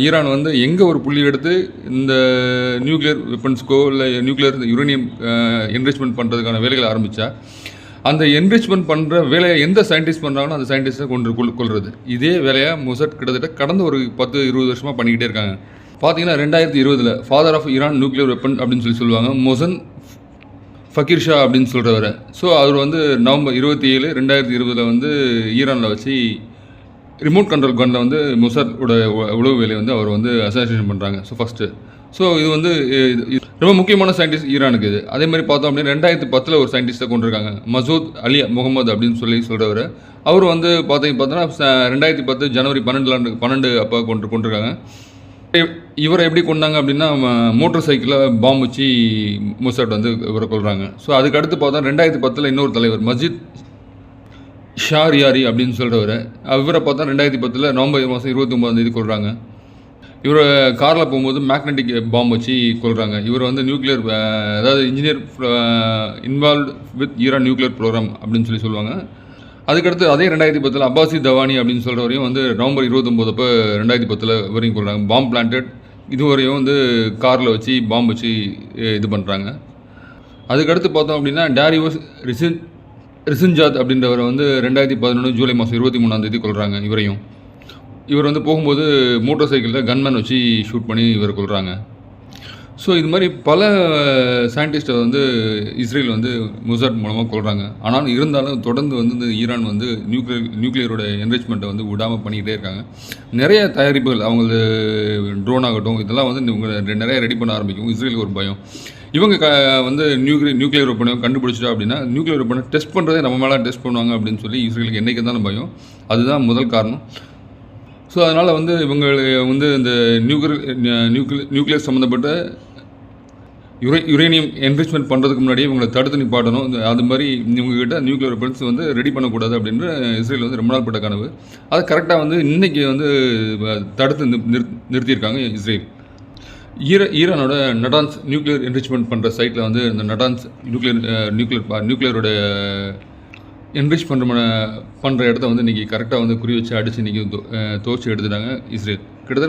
Iran வந்து எங்கே ஒரு புள்ளி எடுத்து இந்த நியூக்ளியர் வெப்பன்ஸ்க்கோ இல்லை நியூக்ளியர் யுரேனியம் என்ரிச்மெண்ட் பண்ணுறதுக்கான வேலைகளை ஆரம்பித்தா அந்த என்ரிச்மெண்ட் பண்ணுற வேலையை எந்த சயின்டிஸ்ட் பண்ணுறாங்களோ அந்த சயின்டிஸ்ட்டை கொள்வது. இதே வேலையை மொசாட் கிட்டத்தட்ட கடந்த ஒரு 10-20 வருஷமாக பண்ணிக்கிட்டே இருக்காங்க. பார்த்தீங்கன்னா 2020 father of Iran nuclear weapon அப்படின்னு சொல்லுவாங்க, மொசன் ஃபக்கீர் ஷா அப்படின்னு சொல்கிறவர். ஸோ அவர் வந்து நவம்பர் 27, 2020 வந்து ஈரானில் வச்சு ரிமோட் கண்ட்ரோல் கன்னில் வந்து மொசாட்டோட உளவு வேலையை வந்து அவர் வந்து அசாசினேஷன் பண்ணுறாங்க. ஸோ ஃபஸ்ட்டு இது வந்து ரொம்ப முக்கியமான சயின்டிஸ்ட் ஈரானுக்கு இது. அதே மாதிரி பார்த்தோம் அப்படின்னா 2010 ஒரு சயின்டிஸ்ட்டை கொண்டிருக்காங்க, மசூத் அலி முகமது அப்படின்னு சொல்கிறவர். அவர் வந்து பார்த்தோன்னா 2010 ஜனவரி 12 அப்போ கொண்டிருக்காங்க. இவரை எப்படி கொண்டாங்க அப்படின்னா மோட்டர் சைக்கிளில் பாம்பு வச்சு மொசாட் வந்து இவரை கொள்கிறாங்க. ஸோ அதுக்கடுத்து பார்த்தா 2010 இன்னொரு தலைவர் மஜித் ஷாரியாரி அப்படின்னு சொல்கிறவர். இவரை பார்த்தா 2010 நவம்பர் 29 கொள்கிறாங்க. இவரை காரில் போகும்போது மேக்னெட்டிக் பாம்பு வச்சு கொள்கிறாங்க. இவர் வந்து நியூக்ளியர் அதாவது engineer involved with Iran nuclear program அப்படின்னு சொல்லுவாங்க. அதுக்கடுத்து அதே 2010 அப்பாசி தவானி அப்படின்னு சொல்கிறவரையும் வந்து நவம்பர் 29 அப்போ 2010 வரையும் கொள்கிறாங்க. பாம்பு பிளான்டட் இதுவரையும் வந்து காரில் வச்சு பாம்பு வச்சு இது பண்ணுறாங்க. அதுக்கடுத்து பார்த்தோம் அப்படின்னா டாரியோஸ் ரிசின்ஜாத் அப்படின்றவரை வந்து 2011 ஜூலை 23 கொள்கிறாங்க. இவர் வந்து போகும்போது மோட்டர் சைக்கிளில் கன்மேன் வச்சு ஷூட் பண்ணி இவர் கொள்கிறாங்க. ஸோ இது மாதிரி பல சயின்டிஸ்ட்டை வந்து இஸ்ரேல் வந்து மொசாட் மூலமாக கொள்கிறாங்க. ஆனாலும் இருந்தாலும் தொடர்ந்து வந்து இந்த ஈரான் வந்து நியூக்ளியரோட என்ரிச்மெண்ட்டை வந்து விடாமல் பண்ணிக்கிட்டே இருக்காங்க. நிறைய தயாரிப்புகள் அவங்களது ட்ரோன் ஆகட்டும் இதெல்லாம் வந்து இவங்க நிறைய ரெடி பண்ண ஆரம்பிக்கும். இஸ்ரேலுக்கு ஒரு பயம், இவங்க வந்து நியூக்ளியர் வெப்பனை கண்டுபிடிச்சிட்டா அப்படின்னா நியூக்ளியர் வெப்பனை டெஸ்ட் பண்ணுறதே நம்ம மேலே டெஸ்ட் பண்ணுவாங்க அப்படின்னு சொல்லி இஸ்ரேலுக்கு என்றைக்கு தானே பயம். அதுதான் முதல் காரணம். ஸோ அதனால் வந்து இவங்க வந்து இந்த நியூக்ளியர் சம்மந்தப்பட்ட யுரேனியம் என்ரிச்மெண்ட் பண்ணுறதுக்கு முன்னாடியே இவங்களை தடுத்து நிப்பாட்டணும். அது மாதிரி இவங்ககிட்ட நியூக்ளியர் வெப்பன்ஸ் வந்து ரெடி பண்ணக்கூடாது அப்படின்ற இஸ்ரேல் வந்து ரொம்ப நாள் பட்ட கனவு. அதை கரெக்டாக வந்து இன்றைக்கி வந்து தடுத்து நிறுத்தியிருக்காங்க இஸ்ரேல். ஈரானோட நடான்ஸ் நியூக்ளியர் என்ரிச்மெண்ட் பண்ணுற சைட்டில் வந்து இந்த நடான்ஸ் நியூக்ளியரோட என்ரிச் பண்ணுற இடத்த வந்து இன்றைக்கி கரெக்டாக வந்து குறி வச்சு அடித்து இன்றைக்கி துவச்சி எடுத்துட்டாங்க இஸ்ரேல். கிட்டத்தட்ட